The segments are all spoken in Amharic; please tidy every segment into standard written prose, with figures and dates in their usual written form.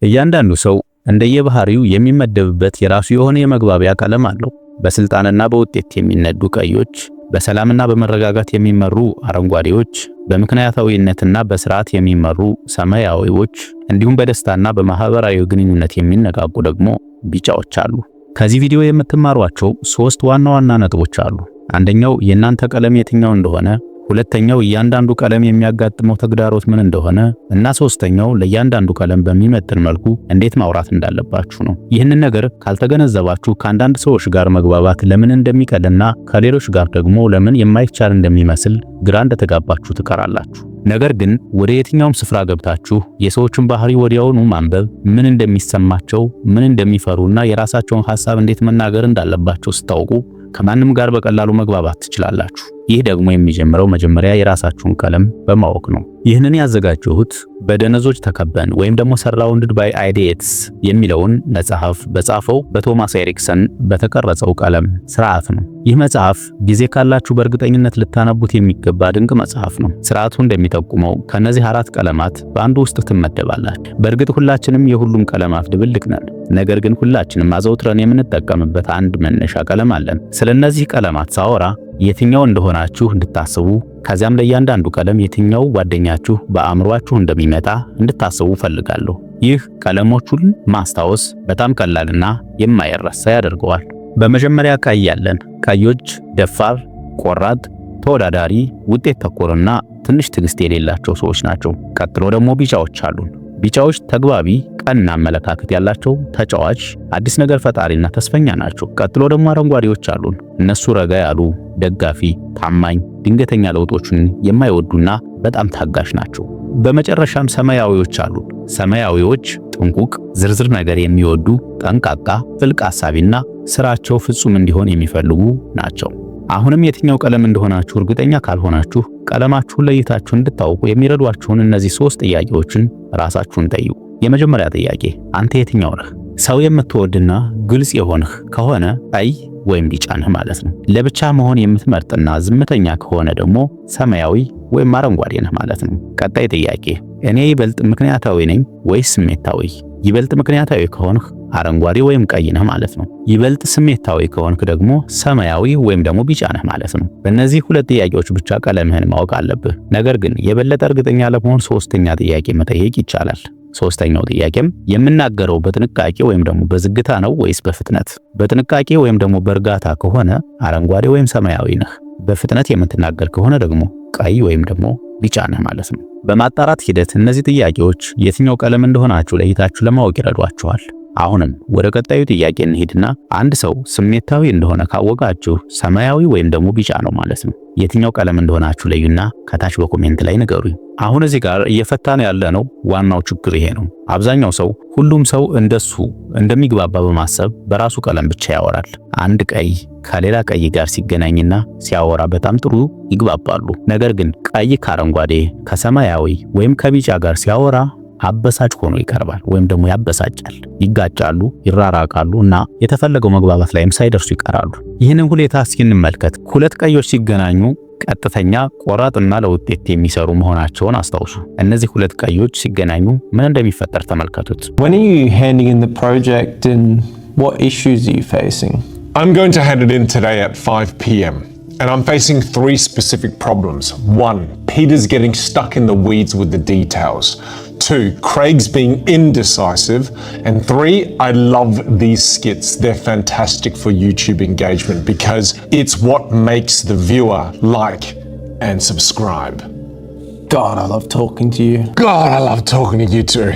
እያንዳንዱ ሰው እንደየባህሪው የሚመደብበት የራሱ የሆነ የመግባቢያ ቀለም አለው። በስልጣንና በውጤት የሚነዱ ቀዮች፣ በሰላምና በመረጋጋት የሚመሩ አረንጓዴዎች፣ በምክንያታዊነትና በስርዓት የሚመሩ ሰማያዊዎች፣ እንዲሁም በደስታና በማህበራዊ ግንኙነት የሚነቃቁ ደግሞ ቢጫዎች አሉ። ከዚህ ቪዲዮ የምትማሯቸው 3 ዋና ዋና ነጥቦች አሉ። አንደኛው የእናንተ ቀለም የትኛው እንደሆነ፣ ሁለተኛው እያንዳንዱ ቀለም የሚያጋጥመው ተግዳሮት ምን እንደሆነ እና ሶስተኛው ለእያንዳንዱ ቀለም በሚመጥን መልኩ እንዴት ማውራት እንዳለባችሁ ነው። ይህንን ነገር ካልተገነዘባችሁ ከአንዳንድ ሰዎች ጋር መግባባት ለምን እንደሚቀልና ከሌሎች ጋር ደግሞ ለምን የማይቻል እንደሚመስል ግራ እንደተጋባችሁ ትቀራላችሁ። ነገር ግን ወደ የትኛውም ስፍራ ገብታችሁ የሰዎችን ባህሪ ወዲያውኑ ማንበብ፣ ምን እንደሚሰማቸው፣ ምን እንደሚፈሩና የራሳቸውን ሐሳብ እንዴት መናገር እንዳለባቸው ስታውቁ ከማንም ጋር በቀላሉ መግባባት ትችላላችሁ። ይህ ደግሞ የሚጀምረው መጀመሪያ የራሳችሁን ቀለም በማወቅ ነው። ይህንን ያዘጋጀሁት በደነዞች ተከበን ወይም ደግሞ ሰራውንድድ ባይ አይዲየትስ የሚለውን መጽሐፍ በጻፈው በቶማስ ኤሪክሰን በተቀረጸው ቀለም ስርዓት ነው። ይህ መጽሐፍ ጊዜ ካላችሁ በእርግጠኝነት ልታነቡት የሚገባ ድንቅ መጽሐፍ ነው። ስርዓቱ እንደሚጠቁመው ከነዚህ 4 ቀለማት በአንዱ ውስጥ ትመደባላችሁ። በእርግጥ ሁላችንም የሁሉም ቀለማት ድብልቅ ነን። ነገር ግን ሁላችንም አዘውትረን የምንጠቀምበት አንድ መነሻ ቀለም አለን። ስለነዚህ ቀለማት ሳወራ የትኛው እንደሆናችሁ እንድታስቡ ከዚያም ለእያንዳንዱ ቀለም የትኛው ጓደኛችሁ በአእምሯችሁ እንደሚመጣ እንድታስቡ ፈልጋለሁ። ይህ ቀለሞቹን ማስታወስ በጣም ቀላልና የማይረሳ ያደርገዋል። በመጀመሪያ ቀይ ያለን። ቀዮች ደፋር፣ ቆራጥ፣ ተወዳዳሪ፣ ውጤት ተኮርና ትንሽ ትዕግስት የሌላቸው ሰዎች ናቸው። ቀጥሎ ደግሞ ቢጫዎች አሉን። ቢጫዎች ተግባቢ፣ ቀና አመለካከት ያላቸው፣ ተጫዋች፣ አዲስ ነገር ፈጣሪና ተስፈኛ ናቸው። ቀጥሎ ደግሞ አረንጓዴዎች አሉን። እነሱ ረጋ ያሉ፣ ደጋፊ፣ ታማኝ፣ ድንገተኛ ለውጦችን የማይወዱና በጣም ታጋሽ ናቸው። በመጨረሻም ሰማያዊዎች አሉን። ሰማያዊዎች ጥንቁቅ፣ ዝርዝር ነገር የሚወዱ፣ ጠንቃቃ፣ ጥልቅ ሐሳቢና ስራቸው ፍጹም እንዲሆን የሚፈልጉ ናቸው። አሁንም የትኛው ቀለም እንደሆናችሁ እርግጠኛ ካልሆናችሁ ቀለማችሁን ለይታችሁ እንድታውቁ የሚረዷችሁን እነዚህ 3 ጥያቄዎችን ራሳችሁን ጠይቁ። የመጀመሪያ ጥያቄ፣ አንተ የትኛው ነህ? ሰው የምትወድና ግልጽ የሆንህ ከሆነ ቀይ ወይም ቢጫ ነህ ማለት ነው። ለብቻ መሆን የምትመርጥና ዝምተኛ ከሆነ ደግሞ ሰማያዊ ወይም አረንጓዴ ነህ ማለት ነው። ቀጣይ ጥያቄ፣ እኔ ይበልጥ ምክንያታዊ ነኝ ወይስ ስሜታዊ? ይበልጥ ምክንያታዊ ከሆንህ አረንጓዴ ወይም ቀይ ነህ ማለት ነው። ይበልጥ ስሜታዊ ከሆንክ ደግሞ ሰማያዊ ወይም ደግሞ ቢጫ ነህ ማለት ነው። በእነዚህ 2 ጥያቄዎች ብቻ ቀለምህን ማወቅ አለብህ። ነገር ግን የበለጠ እርግጠኛ ለመሆን 3ኛ ጥያቄ መጠየቅ ይቻላል። 3ኛው ጥያቄም የምናገረው በጥንቃቄ ወይም ደግሞ በዝግታ ነው ወይስ በፍጥነት? በጥንቃቄ ወይም ደግሞ በእርጋታ ከሆነ አረንጓዴ ወይም ሰማያዊ ነህ። በፍጥነት የምትናገር ከሆነ ደግሞ ቀይ ወይም ደግሞ ቢጫ ነህ ማለት ነው። በማጣራት ሂደት እነዚህ ጥያቄዎች የትኛው ቀለም እንደሆናችሁ ለይታችሁ ለማወቅ ይረዷችኋል። አሁንም ወደ ቀጣዩ ጥያቄ እንሂድና አንድ ሰው ስሜታዊ እንደሆነ ካወቃችሁ ሰማያዊ ወይም ደግሞ ቢጫ ነው ማለት ነው። የትኛው ቀለም እንደሆናችሁ ለዩና ከታች በኮሜንት ላይ ንገሩኝ። አሁን እዚህ ጋር እየፈታን ያለነው ዋናው ችግር ይሄ ነው። አብዛኛው ሰው ሁሉም ሰው እንደሱ እንደሚግባባ በማሰብ በራሱ ቀለም ብቻ ያወራል። አንድ ቀይ ከሌላ ቀይ ጋር ሲገናኝና ሲያወራ በጣም ጥሩ ይግባባሉ። ነገር ግን ቀይ ከአረንጓዴ፣ ከሰማያዊ ወይም ከቢጫ ጋር ሲያወራ አበሳጭ ሆኖ ይቀርባል ወይም ደግሞ ያበሳጫል። ይጋጫሉ፣ ይራራቃሉ እና የተፈለገው መግባባት ላይም ሳይደርሱ ይቀራሉ። ይህንን ሁኔታ እስኪ እንመልከት። 2 ቀዮች ሲገናኙ ቀጥተኛ፣ ቆራጥና ለውጤት የሚሰሩ መሆናቸውን አስታውሱ። እነዚህ 2 ቀዮች ሲገናኙ ምን እንደሚፈጠር ተመልከቱት። When are you handing in the project and what issues are you facing? I'm going to hand it in today at 5 p.m. and I'm facing 3 specific problems. 1, Peter's getting stuck in the weeds with the details. 2, Craig's being indecisive. And 3, I love these skits. They're fantastic for YouTube engagement because it's what makes the viewer like and subscribe. God, I love talking to you. God, I love talking to you too.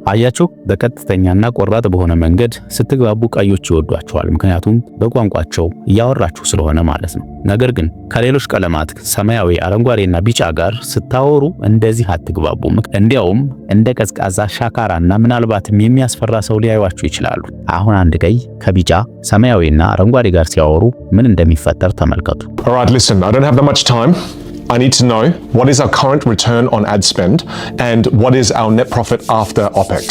አያችሁ፣ በቀጥተኛና ቆራጥ በሆነ መንገድ ስትግባቡ ቀዮች ይወዷቸዋል። ምክንያቱም በቋንቋቸው እያወራችሁ ስለሆነ ማለት ነው። ነገር ግን ከሌሎች ቀለማት ሰማያዊ፣ አረንጓዴና ቢጫ ጋር ስታወሩ እንደዚህ አትግባቡም። እንዲያውም እንደ ቀዝቃዛ ሻካራና ምናልባትም የሚያስፈራ ሰው ሊያዩዋችሁ ይችላሉ። አሁን አንድ ቀይ ከቢጫ ሰማያዊና አረንጓዴ ጋር ሲያወሩ ምን እንደሚፈጠር ተመልከቱ። All right, listen, I don't have that much time. I need to know what is our current return on ad spend and what is our net profit after OPEX.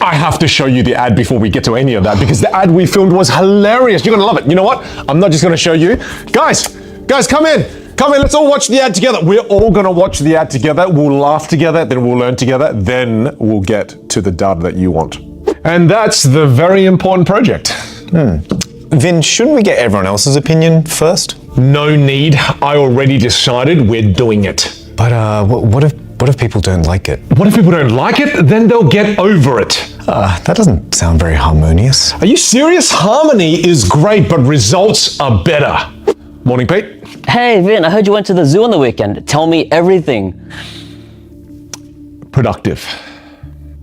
I have to show you the ad before we get to any of that because the ad we filmed was hilarious. You're going to love it. You know what? I'm not just going to show you. Guys, come in. Come in, let's all watch the ad together. We're all going to watch the ad together. We'll laugh together, then we'll learn together, then we'll get to the data that you want. And that's the very important project. Vin, shouldn't we get everyone else's opinion first? No need. I already decided we're doing it. But what if people don't like it? What if people don't like it? Then they'll get over it. That doesn't sound very harmonious. Are you serious? Harmony is great, but results are better. Morning, Pete. Hey, Vin, I heard you went to the zoo on the weekend. Tell me everything. Productive.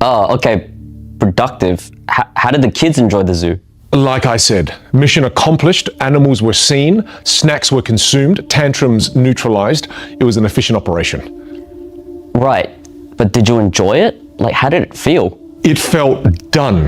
Oh, okay. Productive. How did the kids enjoy the zoo? Like I said, mission accomplished, animals were seen, snacks were consumed, tantrums neutralized. It was an efficient operation. Right, but did you enjoy it? Like, how did it feel? It felt done,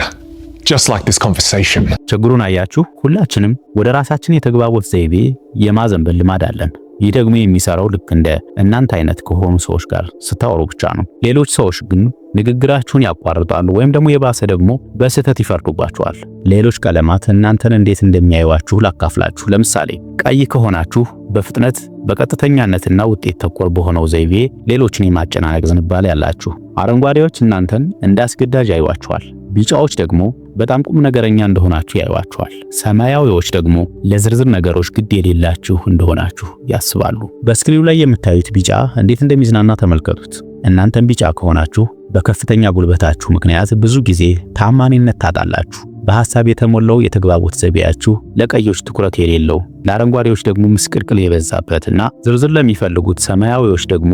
just like this conversation. ችግሩን አያችሁ? ሁላችንም ወደ ራሳችን የተግባቦት ዘይቤ የማዘንበል ልማድ አለን። ይህ ደግሞ የሚሰራው ልክ እንደ እናንተ አይነት ከሆኑ ሰዎች ጋር ስታወሩ ብቻ ነው። ሌሎች ሰዎች ግን ንግግራችሁን ያቋርጣሉ ወይም ደግሞ የባሰ ደግሞ በስህተት ይፈርዱባችኋል። ሌሎች ቀለማት እናንተን እንዴት እንደሚያዩዋችሁ ላካፍላችሁ። ለምሳሌ ቀይ ከሆናችሁ በፍጥነት በቀጥተኛነትና ውጤት ተኮር በሆነው ዘይቤ ሌሎችን የማጨናነቅ ዝንባሌ ያላችሁ። አረንጓዴዎች እናንተን እንዳስገዳጅ ያዩዋችኋል። ቢጫዎች ደግሞ በጣም ቁም ነገረኛ እንደሆናችሁ ያዩዋችኋል። ሰማያዊዎች ደግሞ ለዝርዝር ነገሮች ግድ የሌላችሁ እንደሆናችሁ ያስባሉ። በስክሪኑ ላይ የምታዩት ቢጫ እንዴት እንደሚዝናና ተመልከቱት። እናንተም ቢጫ ከሆናችሁ በከፍተኛ ጉልበታችሁ ምክንያት ብዙ ጊዜ ታማኝነት ታጣላችሁ። በሐሳብ የተሞላው የተግባቦት ዘይቤያችሁ ለቀዮች ትኩረት የሌለው፣ ለአረንጓዴዎች ደግሞ ምስቅልቅል የበዛበትና ዝርዝር ለሚፈልጉት ሰማያዊዎች ደግሞ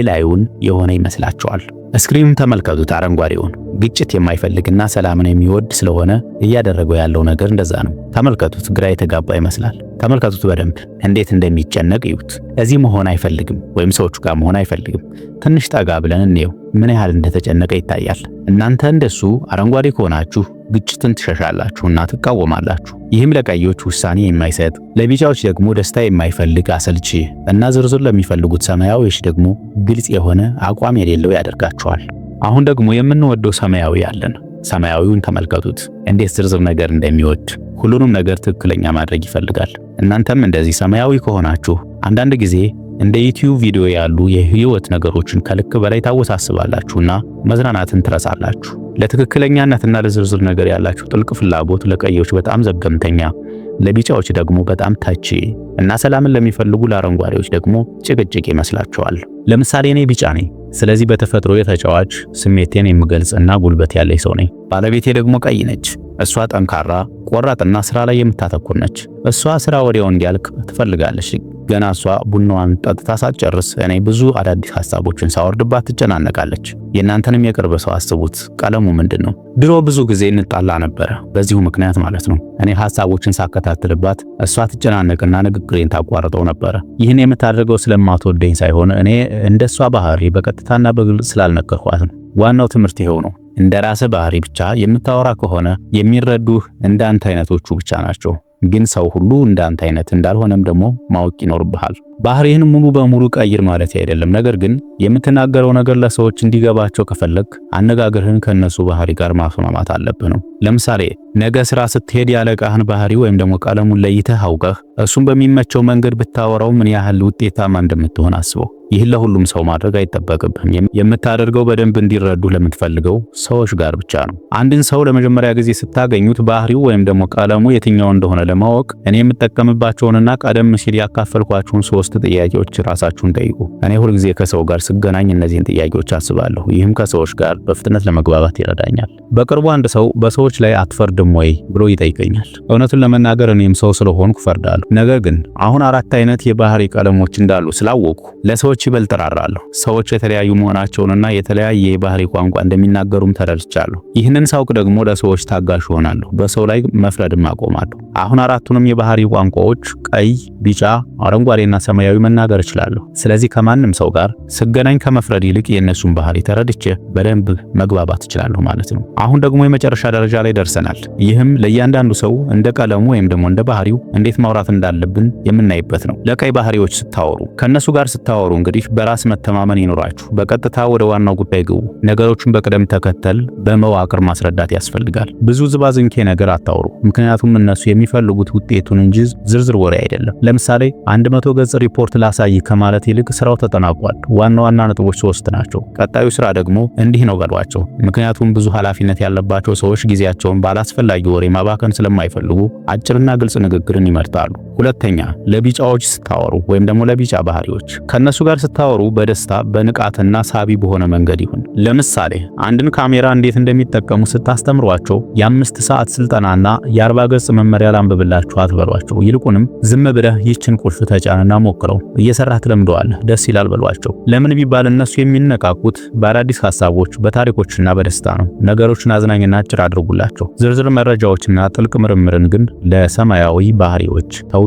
ላዩን የሆነ ይመስላችኋል። ስክሪኑን ተመልከቱት። አረንጓዴውን ግጭት የማይፈልግና ሰላምን የሚወድ ስለሆነ እያደረገው ያለው ነገር እንደዛ ነው። ተመልከቱት። ግራ የተጋባ ይመስላል። ተመልከቱት በደንብ እንዴት እንደሚጨነቅ ይዩት። እዚህ መሆን አይፈልግም ወይም ሰዎቹ ጋር መሆን አይፈልግም። ትንሽ ጠጋ ብለን እንየው ምን ያህል እንደተጨነቀ ይታያል። እናንተ እንደሱ አረንጓዴ ከሆናችሁ ግጭትን ትሸሻላችሁና ትቃወማላችሁ። ይህም ለቀዮች ውሳኔ የማይሰጥ፣ ለቢጫዎች ደግሞ ደስታ የማይፈልግ አሰልቺ እና ዝርዝር ለሚፈልጉት ሰማያዊዎች ደግሞ ግልጽ የሆነ አቋም የሌለው ያደርጋቸዋል። አሁን ደግሞ የምንወደው ሰማያዊ አለን። ሰማያዊውን ተመልከቱት እንዴት ዝርዝር ነገር እንደሚወድ፣ ሁሉንም ነገር ትክክለኛ ማድረግ ይፈልጋል። እናንተም እንደዚህ ሰማያዊ ከሆናችሁ አንዳንድ ጊዜ እንደ ዩቲዩብ ቪዲዮ ያሉ የህይወት ነገሮችን ከልክ በላይ ታወሳስባላችሁና መዝናናትን ትረሳላችሁ። ለትክክለኛነትና ለዝርዝር ነገር ያላችሁ ጥልቅ ፍላጎት ለቀዮች በጣም ዘገምተኛ፣ ለቢጫዎች ደግሞ በጣም ታቺ እና ሰላምን ለሚፈልጉ ለአረንጓዴዎች ደግሞ ጭቅጭቅ ይመስላችኋል። ለምሳሌ እኔ ቢጫ ነኝ። ስለዚህ በተፈጥሮ የተጫዋች ስሜቴን የምገልጽና ጉልበት ያለኝ ሰው ነኝ። ባለቤቴ ደግሞ ቀይ ነች። እሷ ጠንካራ፣ ቆራጥና ስራ ላይ የምታተኩር ነች። እሷ ስራ ወዲያው እንዲያልቅ ትፈልጋለች። ገና እሷ ቡናዋን ጠጥታ ሳትጨርስ እኔ ብዙ አዳዲስ ሐሳቦችን ሳወርድባት ትጨናነቃለች። የእናንተንም የቅርብ ሰው አስቡት። ቀለሙ ምንድነው? ድሮ ብዙ ጊዜ እንጣላ ነበረ፣ በዚሁ ምክንያት ማለት ነው። እኔ ሐሳቦችን ሳከታትልባት እሷ ትጨናነቅና ንግግሬን ታቋርጠው ነበረ። ይህን የምታደርገው ስለማትወደኝ ሳይሆን እኔ እንደሷ ባህሪ በቀጥታና በግልጽ ስላልነገርኳት ነው። ዋናው ትምህርት ይሄው ነው። እንደ ራስህ ባህሪ ብቻ የምታወራ ከሆነ የሚረዱህ እንዳንተ አይነቶቹ ብቻ ናቸው። ግን ሰው ሁሉ እንዳንተ አይነት እንዳልሆነም ደግሞ ማወቅ ይኖርብሃል። ባህሪህን ሙሉ በሙሉ ቀይር ማለት አይደለም። ነገር ግን የምትናገረው ነገር ለሰዎች እንዲገባቸው ከፈለክ አነጋገርህን ከነሱ ባህሪ ጋር ማስማማት አለብህ ነው። ለምሳሌ ነገ ስራ ስትሄድ ያለቃህን ባህሪ ወይም ደግሞ ቀለሙን ለይተህ አውቀህ እሱን በሚመቸው መንገድ ብታወራው ምን ያህል ውጤታማ እንደምትሆን አስበው። ይህን ለሁሉም ሰው ማድረግ አይጠበቅብህም። የምታደርገው በደንብ እንዲረዱ ለምትፈልገው ሰዎች ጋር ብቻ ነው። አንድን ሰው ለመጀመሪያ ጊዜ ስታገኙት ባህሪው ወይም ደግሞ ቀለሙ የትኛው እንደሆነ ለማወቅ እኔ የምጠቀምባቸውንና ቀደም ሲል ያካፈልኳችሁን 3 ጥያቄዎች ራሳችሁን ጠይቁ። እኔ ሁል ጊዜ ከሰው ጋር ስገናኝ እነዚህን ጥያቄዎች አስባለሁ። ይህም ከሰዎች ጋር በፍጥነት ለመግባባት ይረዳኛል። በቅርቡ አንድ ሰው በሰዎች ላይ አትፈርድም ወይ ብሎ ይጠይቀኛል። እውነቱን ለመናገር እኔም ሰው ስለሆንኩ ፈርዳለሁ። ነገር ግን አሁን 4 አይነት የባህሪ ቀለሞች እንዳሉ ስላወቁ ለሰዎች ይበልጥ እራራለሁ። ሰዎች የተለያዩ መሆናቸውንና የተለያየ የባህሪ ቋንቋ እንደሚናገሩም ተረድቻለሁ። ይህንን ሳውቅ ደግሞ ለሰዎች ታጋሽ ሆናለሁ። በሰው ላይ መፍረድም አቆማለሁ። አሁን 4ቱንም የባህሪ ቋንቋዎች ቀይ፣ ቢጫ፣ አረንጓዴና ሰማያዊ መናገር እችላለሁ። ስለዚህ ከማንም ሰው ጋር ስገናኝ ከመፍረድ ይልቅ የእነሱን ባህሪ ተረድቼ በደንብ መግባባት እችላለሁ ማለት ነው። አሁን ደግሞ የመጨረሻ ደረጃ ላይ ደርሰናል። ይህም ለእያንዳንዱ ሰው እንደ ቀለሙ ወይም ደግሞ እንደ ባህሪው እንዴት ማውራት እንዳለብን የምናይበት ነው። ለቀይ ባህሪዎች ስታወሩ ከነሱ ጋር ስታወሩ እንግዲህ በራስ መተማመን ይኖራችሁ። በቀጥታ ወደ ዋናው ጉዳይ ግቡ። ነገሮችን በቅደም ተከተል በመዋቅር ማስረዳት ያስፈልጋል። ብዙ ዝባዝንኬ ነገር አታውሩ፣ ምክንያቱም እነሱ የሚፈልጉት ውጤቱን እንጂ ዝርዝር ወሬ አይደለም። ለምሳሌ 100 ገጽ ሪፖርት ላሳይ ከማለት ይልቅ ስራው ተጠናቋል፣ ዋና ዋና ነጥቦች 3 ናቸው፣ ቀጣዩ ስራ ደግሞ እንዲህ ነው በሏቸው። ምክንያቱም ብዙ ኃላፊነት ያለባቸው ሰዎች ጊዜያቸውን ባላስፈላጊ ወሬ ማባከን ስለማይፈልጉ አጭርና ግልጽ ንግግርን ይመርጣሉ። ሁለተኛ ለቢጫዎች ስታወሩ ወይም ደግሞ ለቢጫ ባህሪዎች ከነሱ ጋር ስታወሩ በደስታ በንቃትና ሳቢ በሆነ መንገድ ይሁን። ለምሳሌ አንድን ካሜራ እንዴት እንደሚጠቀሙ ስታስተምሯቸው የ5 ሰዓት ስልጠናና የ40 ገጽ መመሪያ ላንብብላችሁ አትበሏቸው። ይልቁንም ዝም ብለህ ይችን ቁልፍ ተጫንና ሞክረው፣ እየሰራህ ትለምደዋለህ፣ ደስ ይላል በሏቸው። ለምን ቢባል እነሱ የሚነቃቁት በአዳዲስ ሐሳቦች፣ በታሪኮችና በደስታ ነው። ነገሮችን አዝናኝና አጭር አድርጉላቸው። ዝርዝር መረጃዎችና ጥልቅ ምርምርን ግን ለሰማያዊ ባህሪዎች ተውላቸው።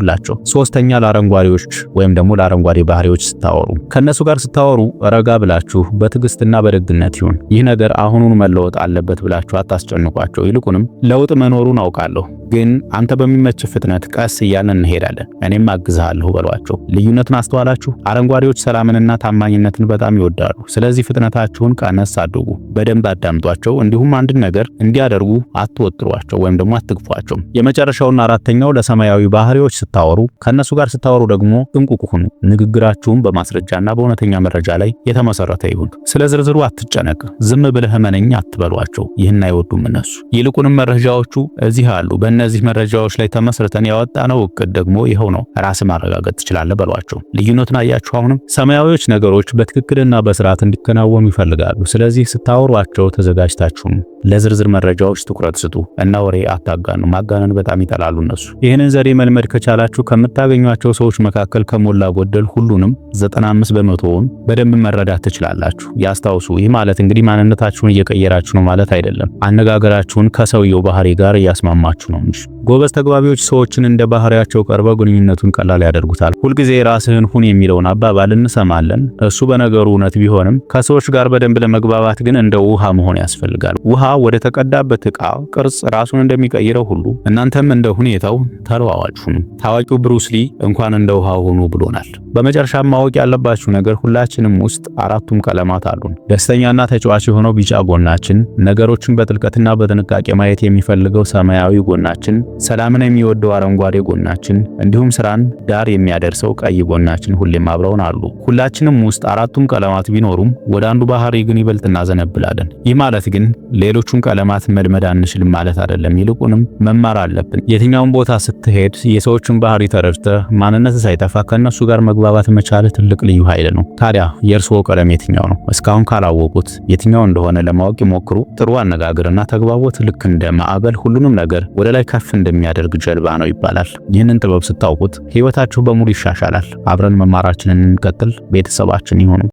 ሶስተኛ ለአረንጓዴዎች ወይም ደግሞ ለአረንጓዴ ባህሪዎች ስታወሩ ከነሱ ጋር ስታወሩ ረጋ ብላችሁ በትዕግስትና በደግነት ይሁን። ይህ ነገር አሁኑን መለወጥ አለበት ብላችሁ አታስጨንቋቸው። ይልቁንም ለውጥ መኖሩን አውቃለሁ፣ ግን አንተ በሚመች ፍጥነት ቀስ እያልን እንሄዳለን፣ እኔም አግዝሃለሁ በሏቸው። ልዩነትን አስተዋላችሁ? አረንጓዴዎች ሰላምንና ታማኝነትን በጣም ይወዳሉ። ስለዚህ ፍጥነታችሁን ቀነስ አድርጉ፣ በደንብ አዳምጧቸው። እንዲሁም አንድን ነገር እንዲያደርጉ አትወጥሯቸው ወይም ደግሞ አትግፏቸው። የመጨረሻውና አራተኛው ለሰማያዊ ባህሪዎች ስታወሩ ከነሱ ጋር ስታወሩ ደግሞ ጥንቁቅ ሁኑ። ንግግራችሁም በማስረጃና በእውነተኛ መረጃ ላይ የተመሰረተ ይሁን። ስለ ዝርዝሩ አትጨነቅ፣ ዝም ብለህ መነኝ አትበሏቸው። ይህን አይወዱም እነሱ። ይልቁንም መረጃዎቹ እዚህ አሉ፣ በእነዚህ መረጃዎች ላይ ተመስርተን ያወጣነው እቅድ ደግሞ ይኸው ነው፣ ራስ ማረጋገጥ ትችላለህ በሏቸው። ልዩነቱን አያችሁ? አሁንም ሰማያዊዎች ነገሮች በትክክልና በስርዓት እንዲከናወኑ ይፈልጋሉ። ስለዚህ ስታወሯቸው ተዘጋጅታችሁ ነው። ለዝርዝር መረጃዎች ትኩረት ስጡ እና ወሬ አታጋኑ። ማጋነን በጣም ይጠላሉ እነሱ። ይህንን ዘዴ መልመድ ከቻላችሁ ከምታገኟቸው ሰዎች መካከል ከሞላ ጎደል ሁሉንም 95 በመቶውን በደንብ መረዳት ትችላላችሁ። ያስታውሱ፣ ይህ ማለት እንግዲህ ማንነታችሁን እየቀየራችሁ ነው ማለት አይደለም። አነጋገራችሁን ከሰውየው ባህሪ ጋር እያስማማችሁ ነው እንጂ። ጎበዝ ተግባቢዎች ሰዎችን እንደ ባህሪያቸው ቀርበው ግንኙነቱን ቀላል ያደርጉታል። ሁልጊዜ ራስህን ሁን የሚለውን አባባል እንሰማለን። እሱ በነገሩ እውነት ቢሆንም ከሰዎች ጋር በደንብ ለመግባባት ግን እንደ ውሃ መሆን ያስፈልጋል። ውሃ ወደ ተቀዳበት ዕቃ ቅርጽ ራሱን እንደሚቀይረው ሁሉ እናንተም እንደ ሁኔታው ተለዋዋጭ ሁኑ። ታዋቂው ብሩስ ሊ እንኳን እንደ ውሃ ሁኑ ብሎናል። በመጨረሻ ማወቅ ያለባችሁ ነገር ሁላችንም ውስጥ አራቱም ቀለማት አሉን። ደስተኛና ተጫዋች የሆነው ቢጫ ጎናችን፣ ነገሮችን በጥልቀትና በጥንቃቄ ማየት የሚፈልገው ሰማያዊ ጎናችን፣ ሰላምን የሚወደው አረንጓዴ ጎናችን፣ እንዲሁም ስራን ዳር የሚያደርሰው ቀይ ጎናችን ሁሌም አብረውን አሉ። ሁላችንም ውስጥ አራቱም ቀለማት ቢኖሩም ወደ አንዱ ባህሪ ግን ይበልጥ እናዘነብላለን። ይህ ማለት ግን ሌሎቹን ቀለማት መልመድ አንችልም ማለት አይደለም። ይልቁንም መማር አለብን። የትኛውን ቦታ ስትሄድ የሰዎችን ባህሪ ተረድተህ ማንነት ሳይጠፋ ከነሱ ጋር መግባባት መቻል ትልቅ ልዩ ኃይል ነው። ታዲያ የእርስዎ ቀለም የትኛው ነው? እስካሁን ካላወቁት የትኛው እንደሆነ ለማወቅ ይሞክሩ። ጥሩ አነጋገርና ተግባቦት ልክ እንደ ማዕበል ሁሉንም ነገር ወደ ላይ ከፍ እንደሚያደርግ ጀልባ ነው ይባላል። ይህንን ጥበብ ስታውቁት ህይወታችሁ በሙሉ ይሻሻላል። አብረን መማራችንን እንቀጥል። ቤተሰባችን ይሁኑ።